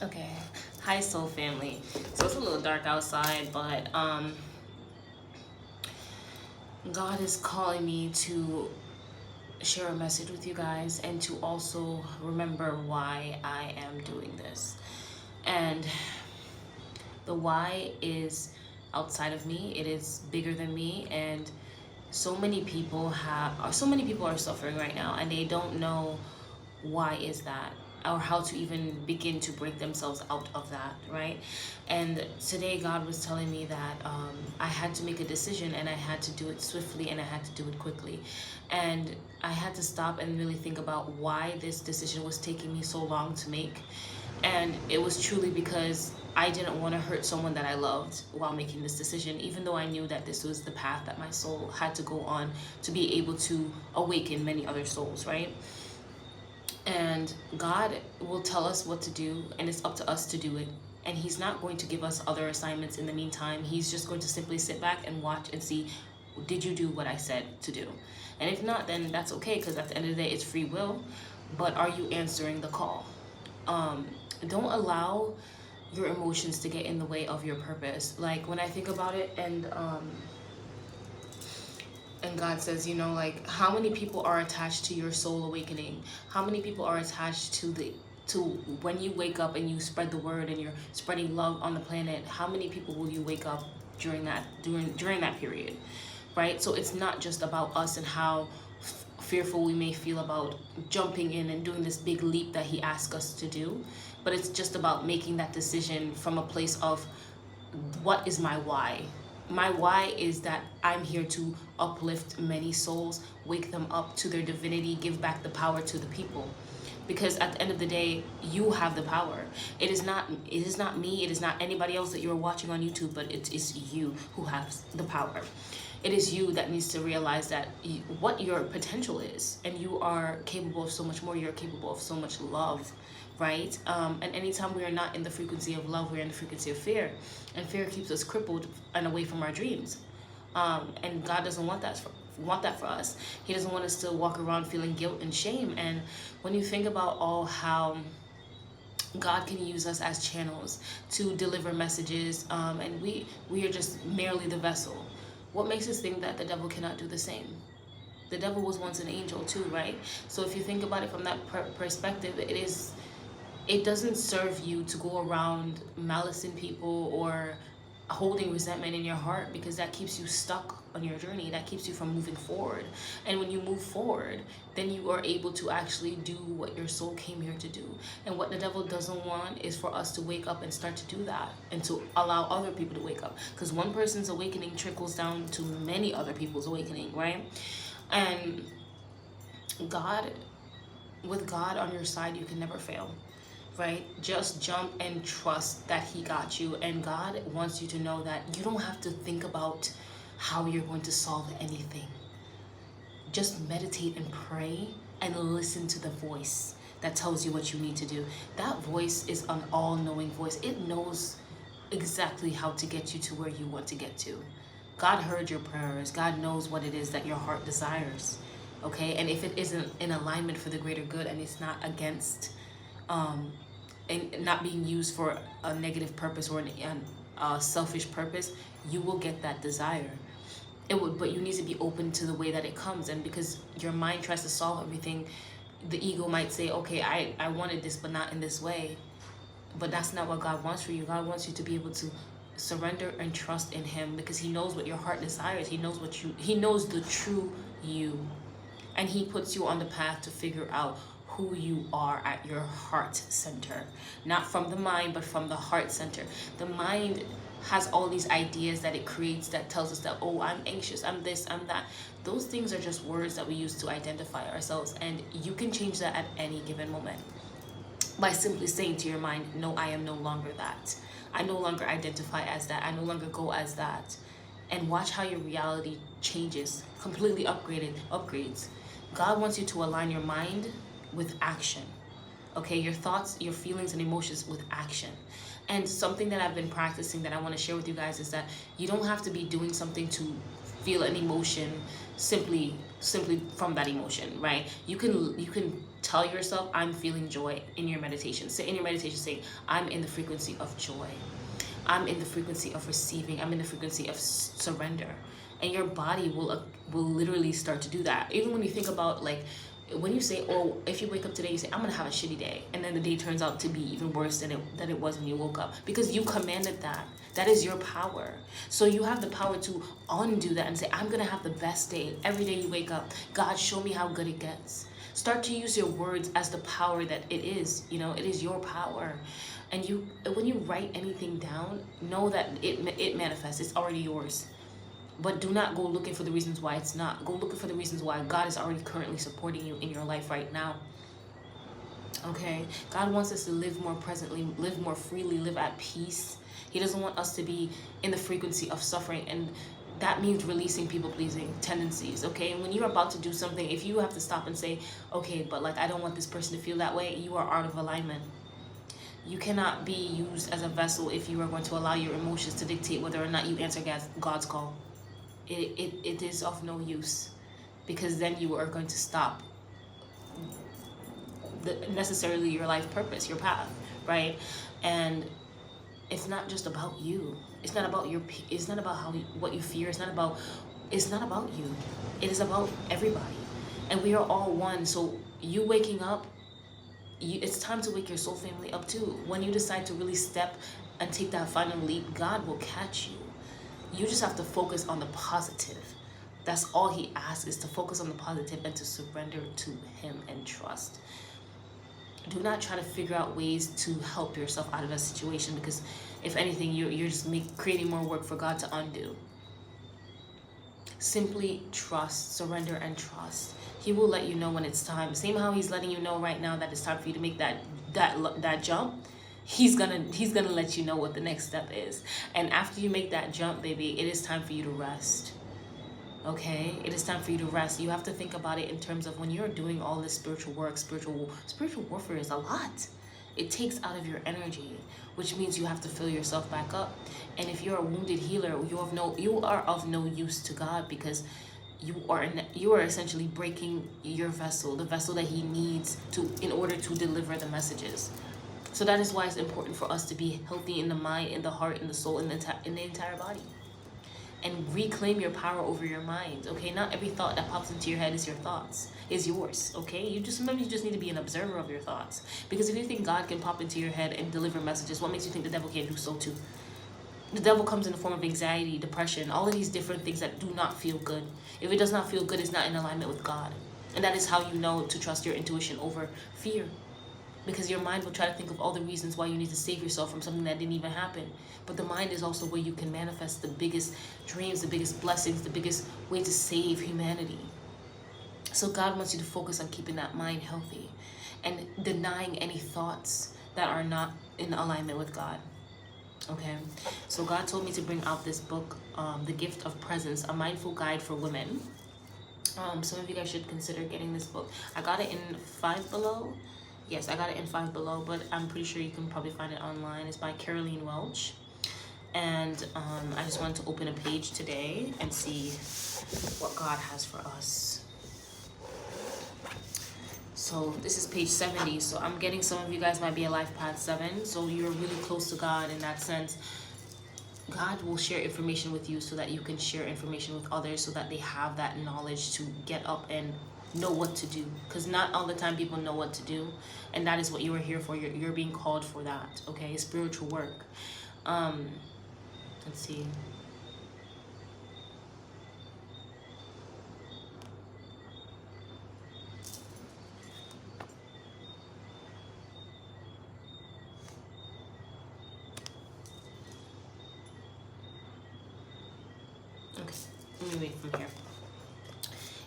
Okay. Hi, soul family. So it's a little dark outside, but God is calling me to share a message with you guys and to also remember why I am doing this. And the why is outside of me. It is bigger than me, and so many people are suffering right now, and they don't know why is that, or how to even begin to break themselves out of that, right? And today God was telling me that I had to make a decision, and I had to do it swiftly, and I had to do it quickly, and I had to stop and really think about why this decision was taking me so long to make. And it was truly because I didn't want to hurt someone that I loved while making this decision, even though I knew that this was the path that my soul had to go on to be able to awaken many other souls, right? And God will tell us what to do, and it's up to us to do it. And He's not going to give us other assignments in the meantime. He's just going to simply sit back and watch and see, did you do what I said to do? And if not, then that's okay, because at the end of the day, it's free will. But are you answering the call? Don't allow your emotions to get in the way of your purpose. Like when I think about it, and God says, like, how many people are attached to your soul awakening? How many people are attached to when you wake up and you spread the word and you're spreading love on the planet? How many people will you wake up during that period, right? So it's not just about us and how fearful we may feel about jumping in and doing this big leap that He asks us to do, but it's just about making that decision from a place of, what is my why? My why is that I'm here to uplift many souls, wake them up to their divinity, give back the power to the people. Because at the end of the day, you have the power. It is not me, it is not anybody else that you're watching on YouTube, but it is you who has the power. It is you that needs to realize that what your potential is, and you are capable of so much more. You're capable of so much love, right? And anytime we are not in the frequency of love, we're in the frequency of fear, and fear keeps us crippled and away from our dreams. And God doesn't want that for us. He doesn't want us to walk around feeling guilt and shame. And when you think about all how God can use us as channels to deliver messages, and we are just merely the vessel. What makes us think that the devil cannot do the same? The devil was once an angel too, right? So if you think about it from that perspective, it doesn't serve you to go around malicing people or holding resentment in your heart, because that keeps you stuck on your journey. That keeps you from moving forward. And when you move forward, then you are able to actually do what your soul came here to do. And what the devil doesn't want is for us to wake up and start to do that, and to allow other people to wake up, because one person's awakening trickles down to many other people's awakening, right? And God, with God on your side, you can never fail, right? Just jump and trust that He got you. And God wants you to know that you don't have to think about how you're going to solve anything. Just meditate and pray and listen to the voice that tells you what you need to do. That voice is an all-knowing voice. It knows exactly how to get you to where you want to get to. God heard your prayers. God knows what it is that your heart desires. Okay? And if it isn't in alignment for the greater good, and it's not against and not being used for a negative purpose or a selfish purpose, you will get that desire. But you need to be open to the way that it comes. And because your mind tries to solve everything, the ego might say, okay, I wanted this, but not in this way. But that's not what God wants for you. God wants you to be able to surrender and trust in Him, because He knows what your heart desires. He knows the true you. And He puts you on the path to figure out who you are at your heart center. Not from the mind, but from the heart center. The mind has all these ideas that it creates that tells us that, oh, I'm anxious, I'm this, I'm that. Those things are just words that we use to identify ourselves. And you can change that at any given moment by simply saying to your mind, no, I am no longer that. I no longer identify as that. I no longer go as that. And watch how your reality changes, completely upgrades. God wants you to align your mind with action. Okay, your thoughts, your feelings, and emotions with action. And something that I've been practicing that I want to share with you guys is that you don't have to be doing something to feel an emotion simply from that emotion, right? You can tell yourself, I'm feeling joy in your meditation. Say in your meditation, say, I'm in the frequency of joy. I'm in the frequency of receiving. I'm in the frequency of surrender. And your body will literally start to do that. Even when you think about, like, when you say, oh, if you wake up today, you say, I'm gonna have a shitty day, and then the day turns out to be even worse than it was when you woke up, because you commanded that. That is your power. So you have the power to undo that and say, I'm gonna have the best day. Every day you wake up, God, show me how good it gets. Start to use your words as the power that it is. You know, it is your power. And when you write anything down, know that it manifests. It's already yours. But do not go looking for the reasons why it's not. Go looking for the reasons why God is already currently supporting you in your life right now. Okay? God wants us to live more presently, live more freely, live at peace. He doesn't want us to be in the frequency of suffering. And that means releasing people-pleasing tendencies, okay? When you're about to do something, if you have to stop and say, okay, but like, I don't want this person to feel that way, you are out of alignment. You cannot be used as a vessel if you are going to allow your emotions to dictate whether or not you answer God's call. It is of no use, because then you are going to stop necessarily your life purpose, your path, right? And it's not just about you. It's not about it's not about what you fear. It's not about you. It is about everybody. And we are all one. So you waking up, it's time to wake your soul family up too. When you decide to really step and take that final leap, God will catch you. You just have to focus on the positive. That's all he asks, is to focus on the positive and to surrender to him and trust. Do not try to figure out ways to help yourself out of a situation, because if anything, you're just creating more work for God to undo. Simply trust, surrender, and trust. He will let you know when it's time. Same how he's letting you know right now that it's time for you to make that jump. He's gonna let you know what the next step is. And after you make that jump, baby, it is time for you to rest. Okay, it is time for you to rest. You have to think about it in terms of when you're doing all this spiritual work. Spiritual warfare is a lot. It takes out of your energy, which means you have to fill yourself back up. And if you're a wounded healer, you are of no use to God, because you are essentially breaking your vessel, the vessel that he needs in order to deliver the messages. So that is why it's important for us to be healthy in the mind, in the heart, in the soul, in the entire body. And reclaim your power over your mind, okay? Not every thought that pops into your head is yours, okay? Sometimes you just need to be an observer of your thoughts. Because if you think God can pop into your head and deliver messages, what makes you think the devil can't do so too? The devil comes in the form of anxiety, depression, all of these different things that do not feel good. If it does not feel good, it's not in alignment with God. And that is how you know to trust your intuition over fear. Because your mind will try to think of all the reasons why you need to save yourself from something that didn't even happen. But the mind is also where you can manifest the biggest dreams, the biggest blessings, the biggest way to save humanity. So God wants you to focus on keeping that mind healthy and denying any thoughts that are not in alignment with God. Okay, so God told me to bring out this book, The Gift of Presence, a mindful guide for women. Some of you guys should consider getting this book. I got it in Five Below. Yes, I got it in Five Below, but I'm pretty sure you can probably find it online. It's by Caroline Welch. And I just wanted to open a page today and see what God has for us. So this is page 70. So I'm getting some of you guys might be a Life Path 7. So you're really close to God in that sense. God will share information with you so that you can share information with others, so that they have that knowledge to get up and know what to do. Because not all the time people know what to do. And that is what you are here for. You're being called for that. Okay, spiritual work. Let's see. Okay, let me read from here.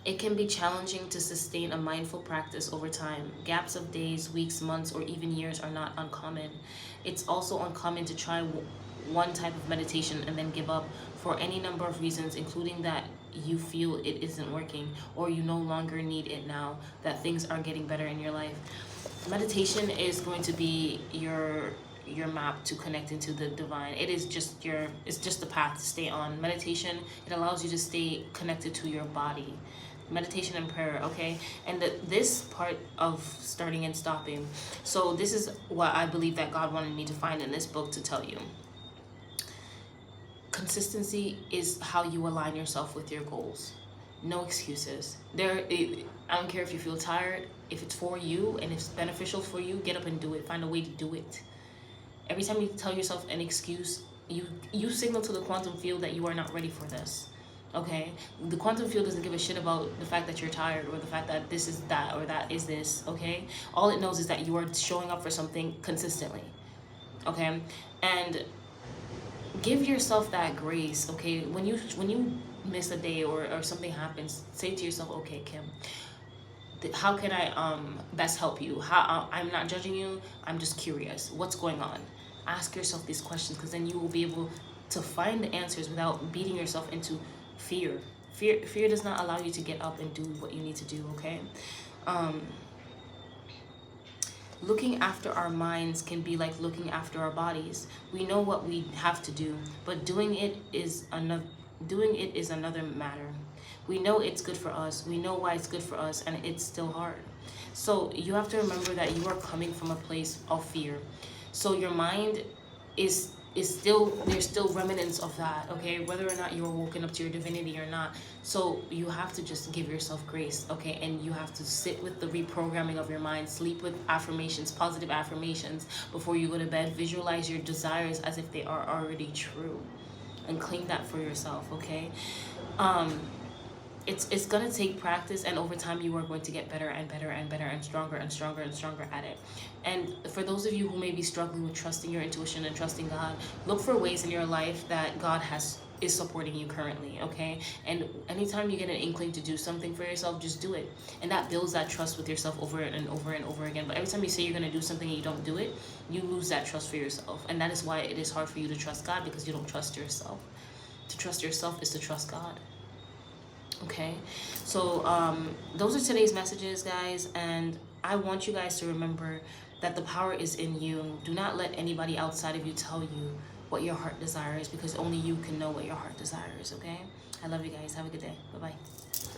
It can be challenging to sustain a mindful practice over time. Gaps of days, weeks, months, or even years are not uncommon. It's also uncommon to try one type of meditation and then give up for any number of reasons, including that you feel it isn't working, or you no longer need it now that things are getting better in your life. Meditation is going to be your map to connect into the divine. It's just the path to stay on. Meditation, it allows you to stay connected to your body. meditation and prayer, okay? And this part of starting and stopping, so this is what I believe that God wanted me to find in this book to tell you. Consistency is how you align yourself with your goals. No excuses. I don't care if you feel tired. If it's for you and if it's beneficial for you, get up and do it. Find a way to do it. Every time you tell yourself an excuse, you signal to the quantum field that you are not ready for this. Okay? The quantum field doesn't give a shit about the fact that you're tired or the fact that this is that or that is this. Okay? All it knows is that you are showing up for something consistently. Okay? And give yourself that grace. Okay? When you miss a day or something happens, say to yourself, okay, Kim, how can I best help you? I'm not judging you. I'm just curious. What's going on? Ask yourself these questions, because then you will be able to find the answers without beating yourself into fear. Fear does not allow you to get up and do what you need to do, okay? Looking after our minds can be like looking after our bodies. We know what we have to do, but doing it is another matter. We know it's good for us. We know why it's good for us, and it's still hard. So you have to remember that you are coming from a place of fear. So your mind is still, there's still remnants of that, okay? Whether or not you're woken up to your divinity or not. So you have to just give yourself grace, okay? And you have to sit with the reprogramming of your mind, sleep with affirmations, positive affirmations before you go to bed. Visualize your desires as if they are already true, and claim that for yourself, okay? It's gonna take practice, and over time you are going to get better and better and better and stronger and stronger and stronger at it. And for those of you who may be struggling with trusting your intuition and trusting God, look for ways in your life that God is supporting you currently, okay? And anytime you get an inkling to do something for yourself, just do it. And that builds that trust with yourself over and over and over again. But every time you say you're gonna do something and you don't do it, you lose that trust for yourself. And that is why it is hard for you to trust God, because you don't trust yourself. To trust yourself is to trust God. Okay, so those are today's messages, guys, and I want you guys to remember that the power is in you. Do not let anybody outside of you tell you what your heart desires, because only you can know what your heart desires. Okay, I love you guys. Have a good day. Bye bye.